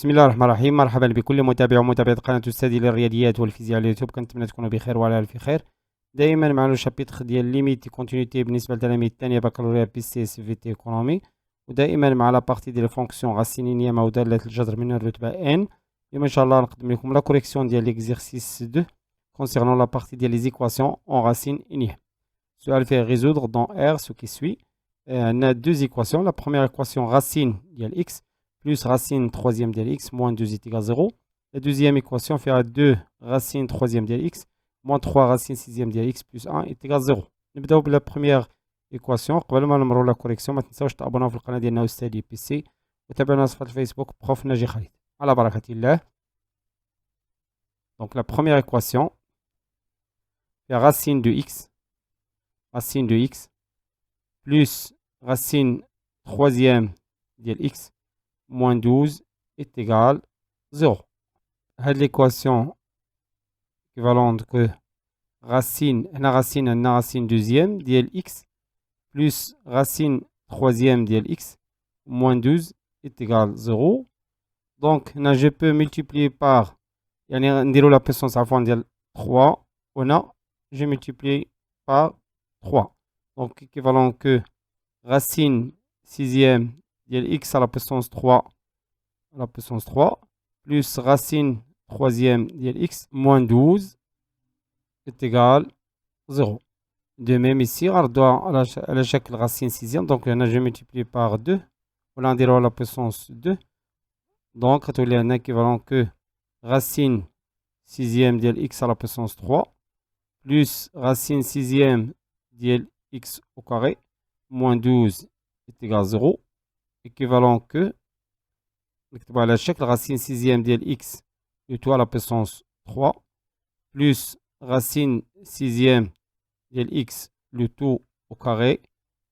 بسم الله الرحمن الرحيم. مرحبا بكل متابع ومتابعة قناة أستاذي للرياضيات والفيزياء على اليوتيوب. كنتمنى تكونوا بخير وعلى ألف خير. دائما مع لو شابيتر ديال ليميت كونتينيتي بالنسبة للتلاميذ الثانية بكالوريا بي سي اس في تي ايكونومي، ودائما مع لا بارتي ديال فونكسيون غاسينينية مع ودالة الجذر من الرتبة ان. اليوم ان شاء الله نقدم لكم لا كوريكسيون ديال ليكزيرسيس 2 concernant la partie ديال les équations en racine unique. السؤال فيه résoudre dans R ce qui suit. On a deux équations. La première équation racine ديال x plus racine troisième de x moins 2 est égal à 0. La deuxième équation fera 2 racine troisième de x moins 3 racine sixième de x plus 1 est égal à 0. نبداو بلا première équation. قبل ما نمروا لا كوريكسيون ما تنساوش تابوناو في القناه ديالنا استاذي بي سي وتابعونا في صفحه الفيسبوك بروف ناجي خالد على بركه الله. Donc la première équation fait racine de x plus racine troisième de x moins 12 est égal à 0. Cette l'équation équivalente que racine deuxième de x plus racine troisième de x moins 12 est égal à 0. Donc, je peux multiplier par la puissance à fond de 3. Je multiplie par 3. Donc, équivalent que racine sixième de x à la puissance 3 plus racine troisième de x moins 12 est égal à 0. De même ici, on doit à chaque racine sixième, donc je multiplie par 2. On a la puissance 2. Donc, on a un équivalent que racine sixième de x à la puissance 3 plus racine sixième de x au carré moins 12 est égal à 0. Équivalent que على شكل racine sixième de x le tout à la puissance 3 plus racine sixième de x le tout au carré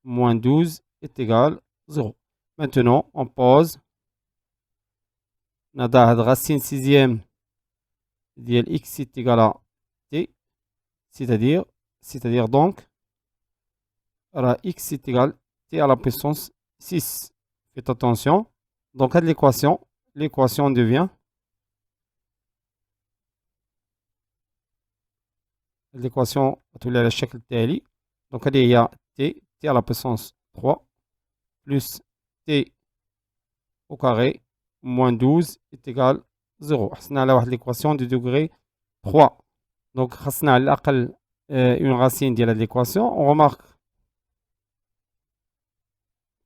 moins 12 est égal à 0. Maintenant, on pose. On a racine sixième de x est égal à t, c'est-à-dire donc x est égal à t à la puissance 6. Faites attention. Donc, à l'équation devient l'équation à chaque tali. Donc, il y a t à la puissance 3 plus t au carré moins 12 est égal à 0. On a l'équation de degré 3. Donc, on a une racine de l'équation. On remarque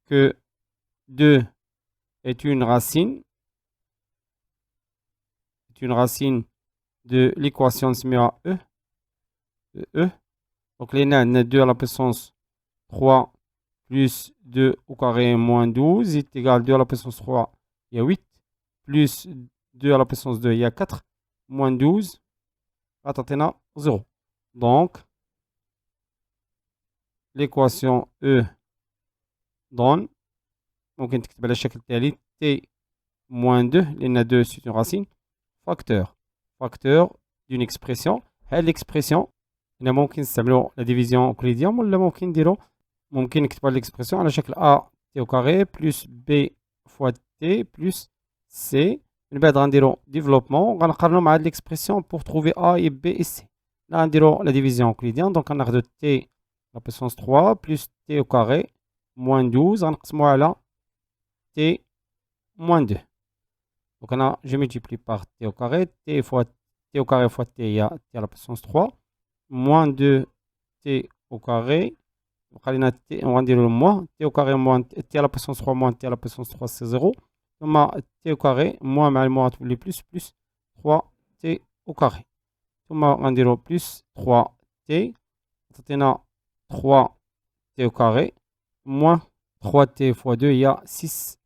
que 2 est une racine de l'équation similaire E. Donc, les nains 2 à la puissance 3 plus 2 au carré moins 12 est égal à 2 à la puissance 3, il y a 8, plus 2 à la puissance 2, il y a 4, moins 12, à 0. Donc, l'équation E donne, donc on va l'écrire t moins 2, les 2 c'est une racine, facteur d'une expression. L'expression, il ممكن نستعملوا la division euclidienne ولا ممكن نديروا نكتبوا l'expression على شكل a t au carré plus b fois t plus c. من بعد غنديروا développement غنقارنوا مع l'expression pour trouver a et b et c. Là غنديروا la division euclidienne, donc غناخذوا t la puissance 3 plus t au carré moins 12 غنقسموا على t moins 2. Donc je multiplie par t au carré, t au carré fois t, il y a t à la puissance 3, moins 2t au carré, on va dire le moins, t au carré moins t à la puissance 3 moins t à la puissance 3 c'est 0. Donc t au carré moins les plus 3t au carré. Donc on va dire plus 3t, on a 3t au carré, moins 3t fois 2, il y a 6t.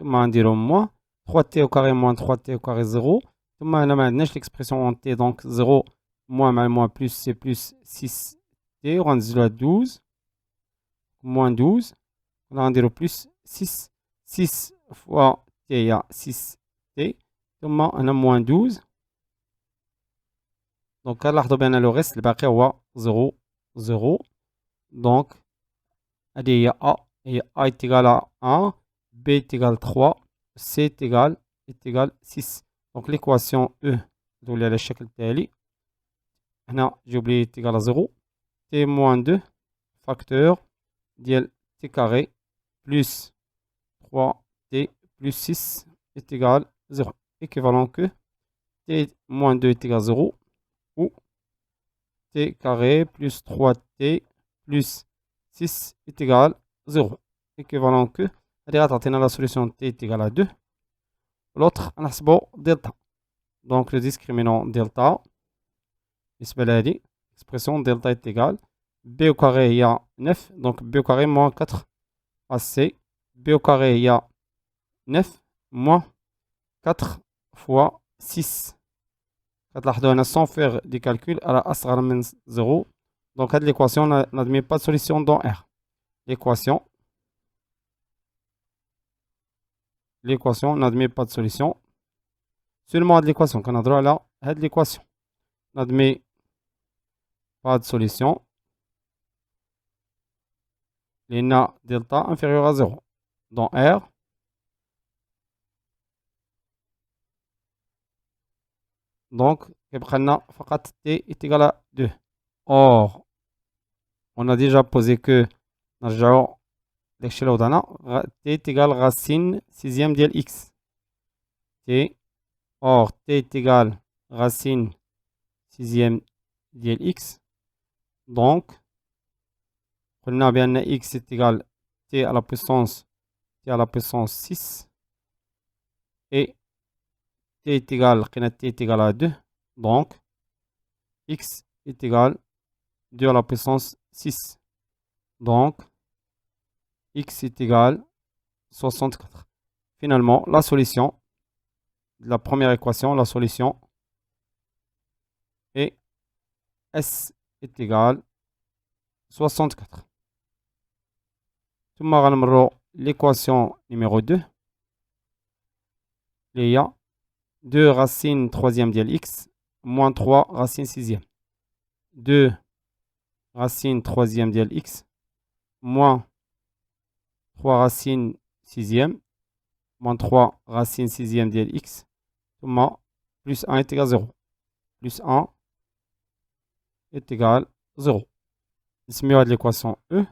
On va dire moins 3t au carré moins 3t au carré 0. ثم هنا ما عندناش l'expression en t, donc 0 moins مع moins plus c'est plus 6t, وغنزيدو 12 moins 12, on va dire plus 6 fois t il y a 6t, ثم هنا moins 12. donc لاحظوا بان لو ريست الباقي هو 0. donc هذه هي a est égal à 1, b est égal à 3, C est égal 6. Donc l'équation E تولي على الشكل التالي. هنا j'ai oublié est égal à 0. T moins 2 facteur ديال T carré plus 3T plus 6 est égal 0. Équivalent que T moins 2 est égal à 0 ou T carré plus 3T plus 6 est égal à 0. Équivalent que la solution T est égal à 2. L'autre, on a delta. Donc le discriminant delta, l'expression delta est égal. B au carré, il y a 9. Donc B au carré moins 4 AC. B au carré, il y a 9 moins 4 fois 6. Sans faire des calculs, à la asra 0. Donc l'équation n'admet pas de solution dans R. L'équation n'admet pas de solution. Seulement de l'équation qu'on a droit là, l'équation n'admet pas de solution. L'ENA delta inférieur à 0. Dans R, donc, T est égal à 2. Or, on a déjà posé que T est égal à racine sixième de X. T. Or, T est égal à racine sixième de X. Donc, on a bien X est égal à T à la puissance 6. Et T est égal à 2. Donc, X est égal à 2 à la puissance 6. Donc, X est égal à 64. Finalement, la solution de la première équation, la solution est S est égal à 64. L'équation numéro 2. Il y a 2 racines troisième de X moins 3 racines sixième. 2 racines troisième de X moins 3 racines sixième moins 3 racines sixième de X plus 1 est égal à 0. Plus 1 est égal à 0. C'est mieux de l'équation E.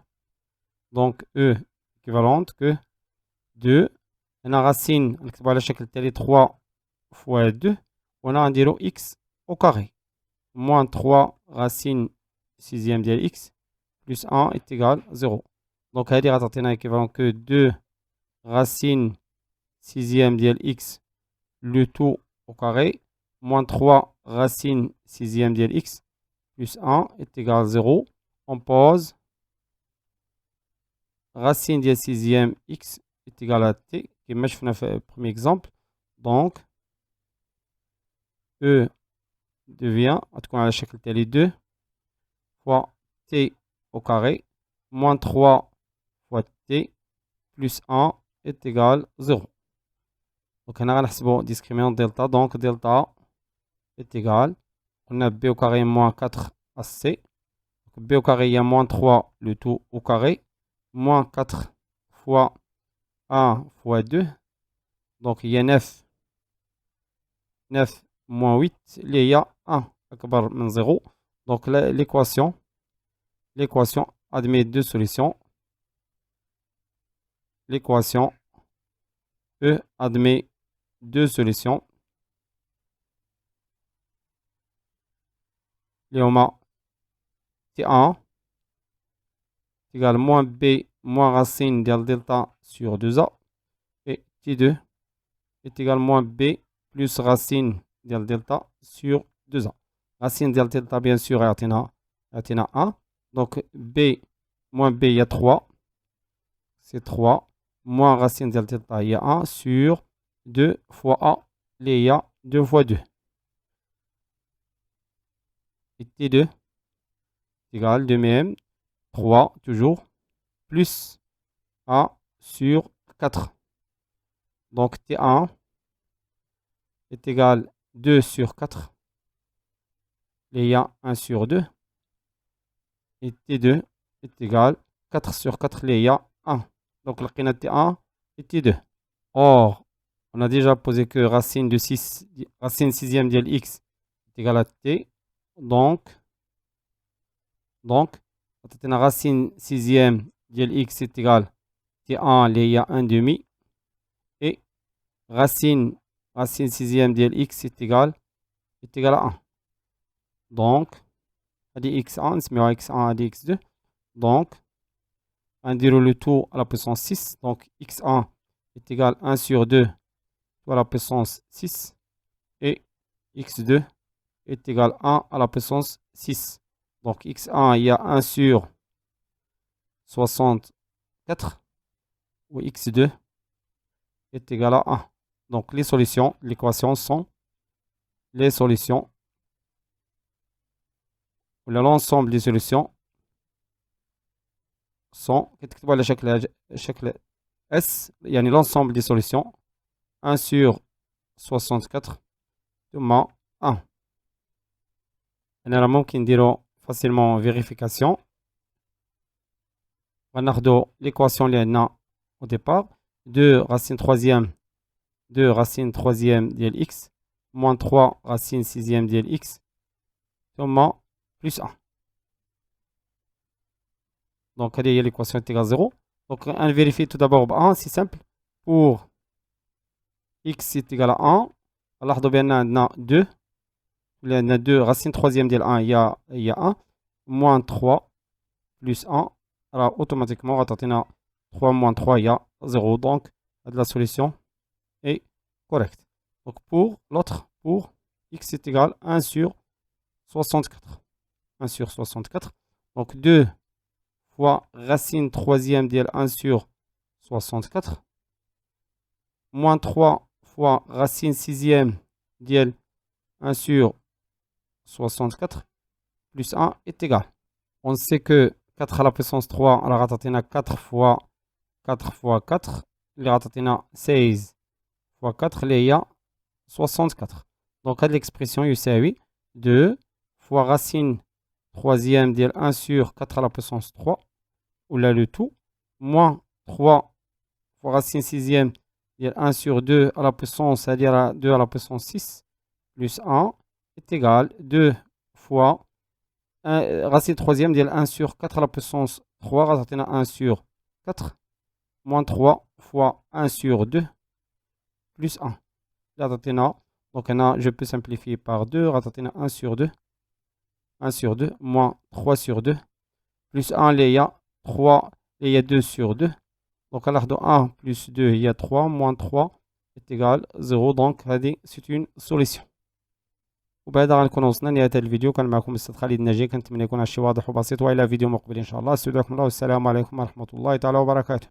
Donc E équivalente que 2. On a racine, on a 3 fois 2. On a un diro X au carré. Moins 3 racine sixième de X plus 1 est égal à 0. Donc, on a équivalent que 2 racine sixième de X le tout au carré moins 3 racine sixième de X plus 1 est égal à 0. On pose racine de sixième X est égal à T, qui est le premier exemple. Donc, E devient, en tout cas, la chèque télé 2 fois T au carré moins 3 fois T plus 1 est égal à 0. Donc, on a le discriminant delta. Donc, delta est égal. On a B au carré moins 4 AC. Donc, B au carré, il y a moins 3, le tout au carré. Moins 4 fois 1 fois 2. Donc, il y a 9. 9 moins 8. Il y a 1. أكبر من 0. Donc, l'équation admet deux solutions. L'équation E admet deux solutions. Léoma T1 égale moins B moins racine de delta sur 2A. Et T2 est égal moins B plus racine de delta sur 2A. Racine de delta, bien sûr, est à 1. Donc B moins B, il y a 3. C'est 3. Moins racine de delta, il y a 1 sur 2 fois A. Il y a 2 fois 2. Et T2 égale 2 même 3 toujours plus A sur 4. Donc T1 est égal 2 sur 4. Il y a 1 sur 2. Et T2 est égal 4 sur 4. Il y a 1. Donc le T1 et T2. Or, On a déjà posé que racine de 6, racine sixième de x est égale à t. Donc, la racine sixième de x est égale t1, il y a 1 demi. Et racine sixième de x est égale à 1. Donc, on dit x1, c'est mieux x1 à x2. Donc, on déroule le tout à la puissance 6. Donc, x1 est égal à 1 sur 2 à la puissance 6. Et x2 est égal à 1 à la puissance 6. Donc, x1, il y a 1 sur 64. Ou x2 est égal à 1. Donc, les solutions, l'équation sont les solutions. L'ensemble des solutions sont S, il y a l'ensemble des solutions 1 sur 64 ثم 1. أنا ممكن نديرو facilement vérification. وناخدو l'équation اللي عندنا au départ 2 racine troisième ديال x moins 3 racine sixième ديال x ثم plus 1. Donc, l'équation est égale à 0. Donc, on vérifie tout d'abord 1, c'est simple. Pour x est égal à 1, alors on a 2. Il y a 2 racine troisième de 1, il y a 1. Moins 3 plus 1. Alors, automatiquement, on va 3 moins 3, il y a 0. Donc, la solution est correcte. Donc, pour l'autre, pour x est égal à 1 sur 64. 1 sur 64. Donc, 2 fois racine troisième de 1 sur 64. Moins 3 fois racine sixième de 1 sur 64 plus 1 est égal. On sait que 4 à la puissance 3, alors on a 4 fois 4 fois 4. Il y a 16 fois 4, il y a 64. Donc, à l'expression يساوي 2 fois racine troisième de 1 sur 4 à la puissance 3. Ou là le tout, moins 3 fois racine sixième, c'est-à-dire 1 sur 2 à la puissance, c'est-à-dire 2 à la puissance 6, plus 1 est égal 2 fois racine troisième, c'est-à-dire 1 sur 4 à la puissance 3, racine 1 sur 4, moins 3 fois 1 sur 2, plus 1. Là, donc je peux simplifier par 2, racine 1 sur 2, 1 sur 2, moins 3 sur 2, plus 1, il y a 3, et il y a 2 sur 2. Donc, à l'arc de 1 plus 2, il y a 3, moins 3 est égal à 0. Donc, c'est une solution. وبهذا غنكون وصلنا لنهاية الفيديو. كان معكم أستاذ خالد الناجي، كنتمنى يكون هادشي واضح وبسيط، وإلى فيديو مقبل إن شاء الله. استودعكم الله والسلام عليكم ورحمة الله تعالى وبركاته.